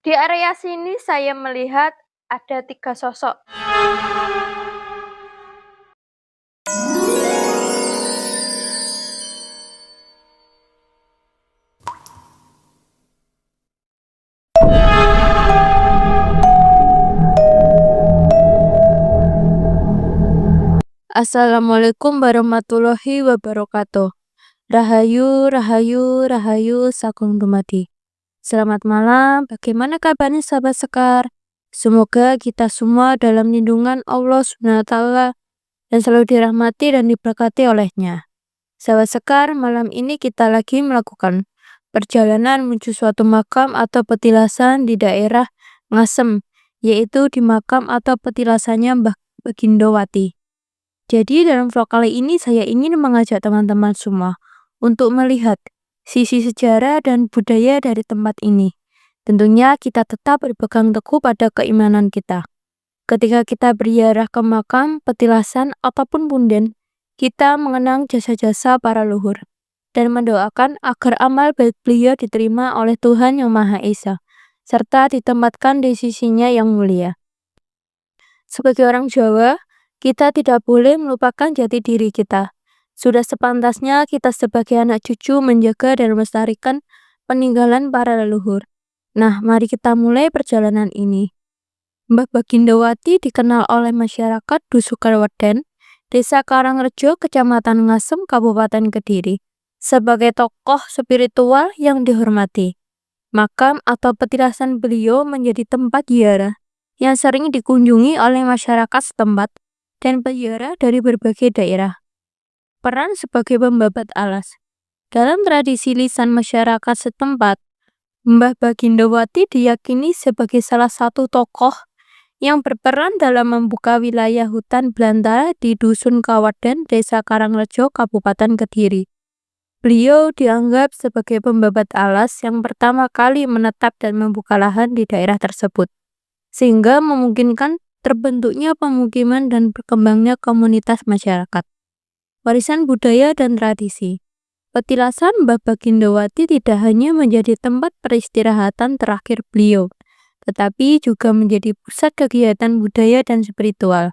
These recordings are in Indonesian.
Di area sini saya melihat ada 3 sosok. Assalamualaikum warahmatullahi wabarakatuh. Rahayu, rahayu, rahayu, sagung dumadi. Selamat malam, bagaimana kabarnya sahabat Sekar? Semoga kita semua dalam lindungan Allah SWT dan selalu dirahmati dan diberkati olehnya. Sahabat Sekar, malam ini kita lagi melakukan perjalanan menuju suatu makam atau petilasan di daerah Ngasem, yaitu di makam atau petilasannya Mbah Bagindowati. Jadi dalam vlog kali ini saya ingin mengajak teman-teman semua untuk melihat sisi sejarah dan budaya dari tempat ini. Tentunya kita tetap berpegang teguh pada keimanan kita. Ketika kita berziarah ke makam, petilasan, ataupun punden, kita mengenang jasa-jasa para leluhur dan mendoakan agar amal baik beliau diterima oleh Tuhan Yang Maha Esa, serta ditempatkan di sisinya yang mulia. Sebagai orang Jawa, kita tidak boleh melupakan jati diri kita. Sudah sepantasnya kita sebagai anak cucu menjaga dan melestarikan peninggalan para leluhur. Nah, mari kita mulai perjalanan ini. Mbah Bagindowati dikenal oleh masyarakat Dusukerweden, Desa Karangrejo, Kecamatan Ngasem, Kabupaten Kediri, sebagai tokoh spiritual yang dihormati. Makam atau petilasan beliau menjadi tempat ziarah yang sering dikunjungi oleh masyarakat setempat dan peziarah dari berbagai daerah. Peran sebagai pembabat alas. Dalam tradisi lisan masyarakat setempat, Mbah Bagindowati diyakini sebagai salah satu tokoh yang berperan dalam membuka wilayah hutan belantara di Dusun Kawaden, Desa Karangrejo, Kabupaten Kediri. Beliau dianggap sebagai pembabat alas yang pertama kali menetap dan membuka lahan di daerah tersebut, sehingga memungkinkan terbentuknya pemukiman dan berkembangnya komunitas masyarakat. Warisan budaya dan tradisi. Petilasan Mbah Bagindowati tidak hanya menjadi tempat peristirahatan terakhir beliau, tetapi juga menjadi pusat kegiatan budaya dan spiritual.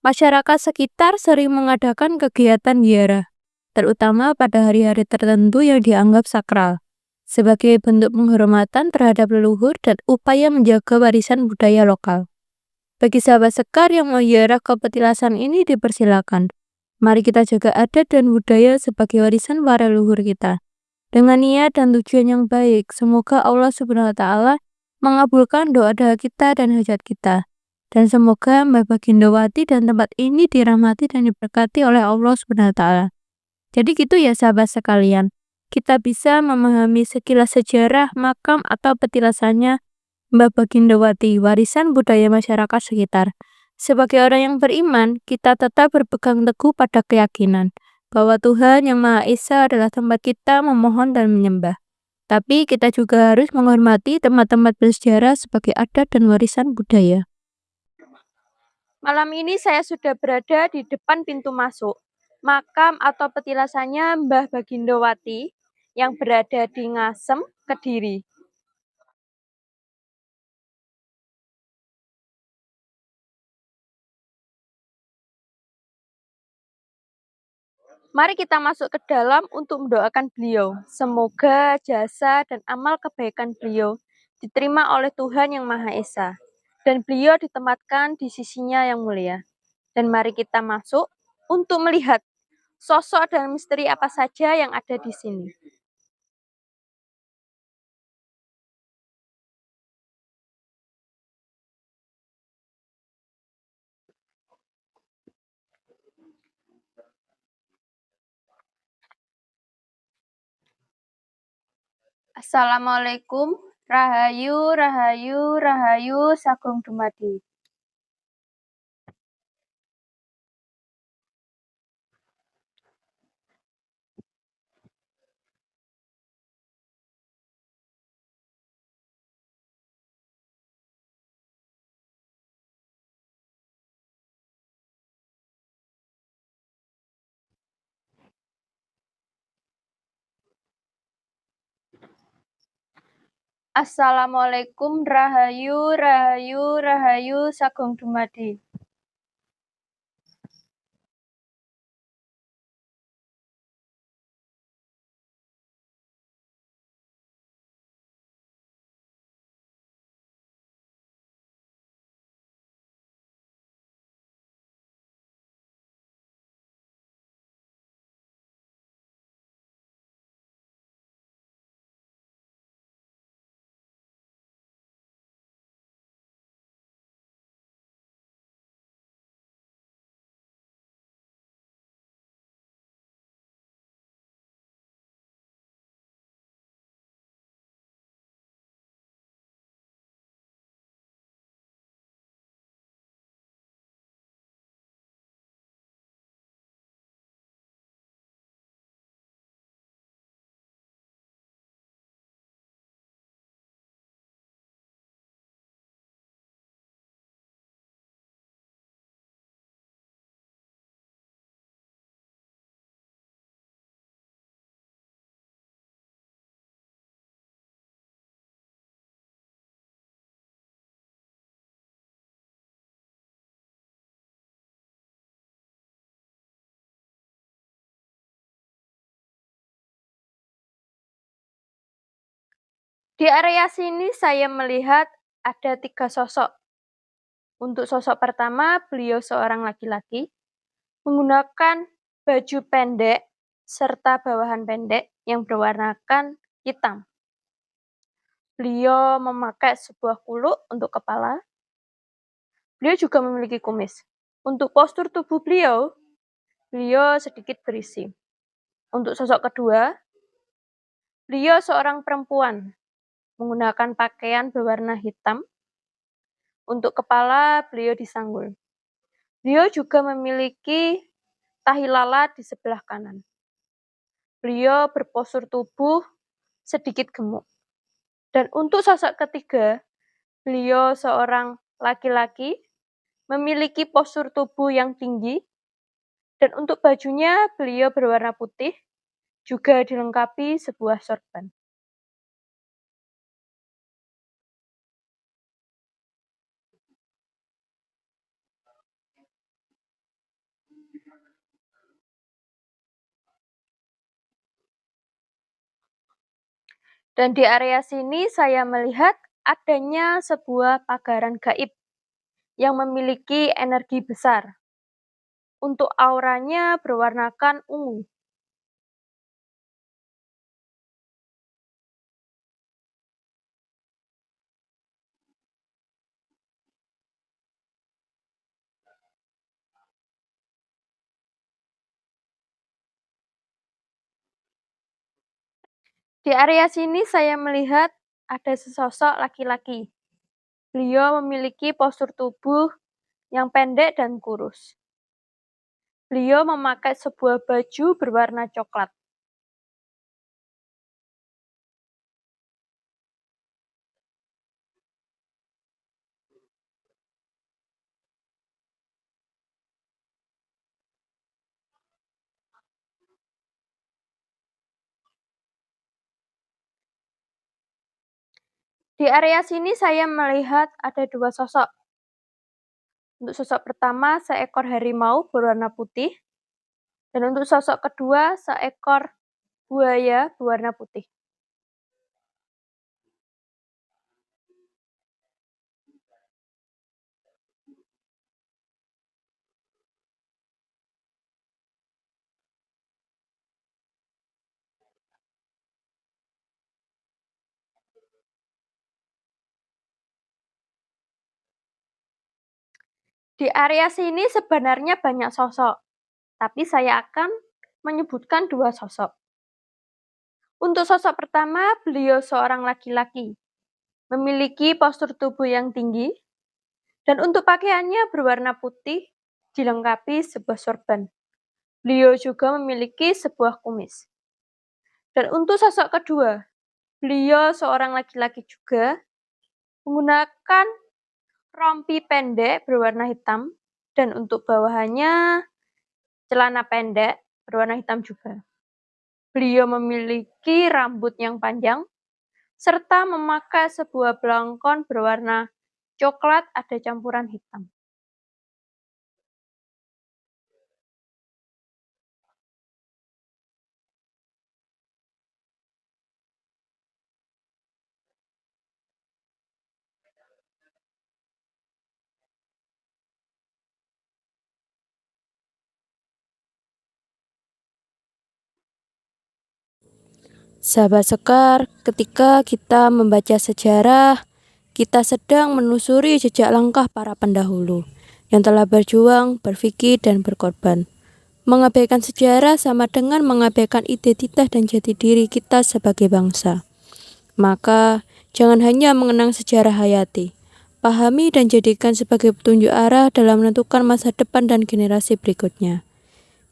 Masyarakat sekitar sering mengadakan kegiatan ziarah, terutama pada hari-hari tertentu yang dianggap sakral, sebagai bentuk penghormatan terhadap leluhur dan upaya menjaga warisan budaya lokal. Bagi sahabat Sekar yang mau ziarah ke petilasan ini dipersilakan. Mari kita jaga adat dan budaya sebagai warisan para leluhur kita. Dengan niat dan tujuan yang baik, semoga Allah Subhanahu wa Ta'ala mengabulkan doa-doa kita dan hajat kita. Dan semoga Mbah Bagindowati dan tempat ini dirahmati dan diberkati oleh Allah Subhanahu wa Ta'ala. Jadi gitu ya sahabat sekalian, kita bisa memahami sekilas sejarah makam atau petilasannya Mbah Bagindowati, warisan budaya masyarakat sekitar. Sebagai orang yang beriman, kita tetap berpegang teguh pada keyakinan bahwa Tuhan Yang Maha Esa adalah tempat kita memohon dan menyembah. Tapi kita juga harus menghormati tempat-tempat bersejarah sebagai adat dan warisan budaya. Malam ini saya sudah berada di depan pintu masuk makam atau petilasannya Mbah Bagindowati yang berada di Ngasem, Kediri. Mari kita masuk ke dalam untuk mendoakan beliau. Semoga jasa dan amal kebaikan beliau diterima oleh Tuhan Yang Maha Esa, dan beliau ditempatkan di sisinya yang mulia. Dan mari kita masuk untuk melihat sosok dan misteri apa saja yang ada di sini. Assalamualaikum, rahayu, rahayu, rahayu, sagung dumadi. Assalamualaikum rahayu rahayu rahayu sagung dumadi. Di area sini saya melihat ada 3 sosok. Untuk sosok pertama, beliau seorang laki-laki menggunakan baju pendek serta bawahan pendek yang berwarnakan hitam. Beliau memakai sebuah kuluk untuk kepala. Beliau juga memiliki kumis. Untuk postur tubuh beliau sedikit berisi. Untuk sosok kedua, beliau seorang perempuan menggunakan pakaian berwarna hitam. Untuk kepala, beliau disanggul. Beliau juga memiliki tahi lalat di sebelah kanan. Beliau berpostur tubuh sedikit gemuk. Dan untuk sosok ketiga, beliau seorang laki-laki memiliki postur tubuh yang tinggi. Dan untuk bajunya, beliau berwarna putih, juga dilengkapi sebuah sorban. Dan di area sini saya melihat adanya sebuah pagaran gaib yang memiliki energi besar. Untuk auranya berwarnakan ungu. Di area sini saya melihat ada sesosok laki-laki. Beliau memiliki postur tubuh yang pendek dan kurus. Beliau memakai sebuah baju berwarna coklat. Di area sini saya melihat ada 2 sosok. Untuk sosok pertama, seekor harimau berwarna putih. Dan untuk sosok kedua, seekor buaya berwarna putih. Di area sini sebenarnya banyak sosok, tapi saya akan menyebutkan 2 sosok. Untuk sosok pertama, beliau seorang laki-laki, memiliki postur tubuh yang tinggi, dan untuk pakaiannya berwarna putih, dilengkapi sebuah sorban. Beliau juga memiliki sebuah kumis. Dan untuk sosok kedua, beliau seorang laki-laki juga, menggunakan rompi pendek berwarna hitam, dan untuk bawahannya celana pendek berwarna hitam juga. Beliau memiliki rambut yang panjang, serta memakai sebuah belangkon berwarna coklat ada campuran hitam. Sahabat Sekar, ketika kita membaca sejarah, kita sedang menelusuri jejak langkah para pendahulu yang telah berjuang, berpikir, dan berkorban. Mengabaikan sejarah sama dengan mengabaikan identitas dan jati diri kita sebagai bangsa. Maka, jangan hanya mengenang sejarah hayati, pahami dan jadikan sebagai petunjuk arah dalam menentukan masa depan dan generasi berikutnya.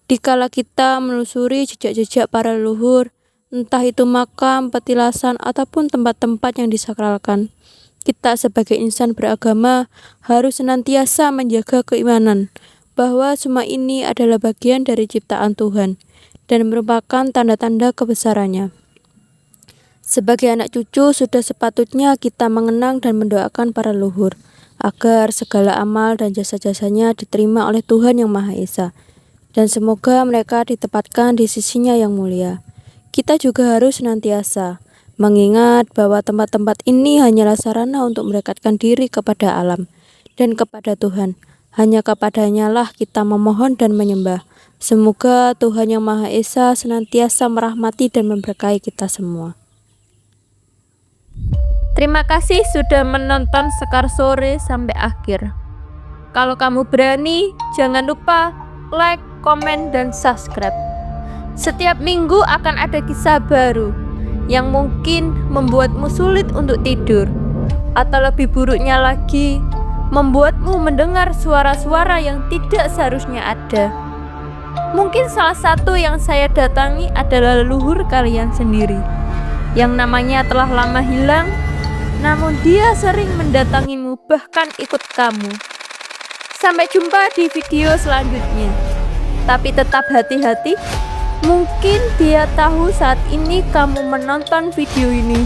Dikala kita menelusuri jejak-jejak para leluhur, entah itu makam, petilasan, ataupun tempat-tempat yang disakralkan, kita sebagai insan beragama harus senantiasa menjaga keimanan bahwa semua ini adalah bagian dari ciptaan Tuhan dan merupakan tanda-tanda kebesarannya. Sebagai anak cucu, sudah sepatutnya kita mengenang dan mendoakan para leluhur agar segala amal dan jasa-jasanya diterima oleh Tuhan Yang Maha Esa, dan semoga mereka ditempatkan di sisinya yang mulia. Kita juga harus senantiasa mengingat bahwa tempat-tempat ini hanyalah sarana untuk mendekatkan diri kepada alam dan kepada Tuhan. Hanya kepadanya lah kita memohon dan menyembah. Semoga Tuhan Yang Maha Esa senantiasa merahmati dan memberkahi kita semua. Terima kasih sudah menonton Sekar Sore sampai akhir. Kalau kamu berani, jangan lupa like, komen, dan subscribe. Setiap minggu akan ada kisah baru yang mungkin membuatmu sulit untuk tidur, atau lebih buruknya lagi, membuatmu mendengar suara-suara yang tidak seharusnya ada. Mungkin salah satu yang saya datangi adalah leluhur kalian sendiri, yang namanya telah lama hilang, namun dia sering mendatangimu, bahkan ikut kamu. Sampai jumpa di video selanjutnya. Tapi tetap hati-hati. Mungkin dia tahu saat ini kamu menonton video ini.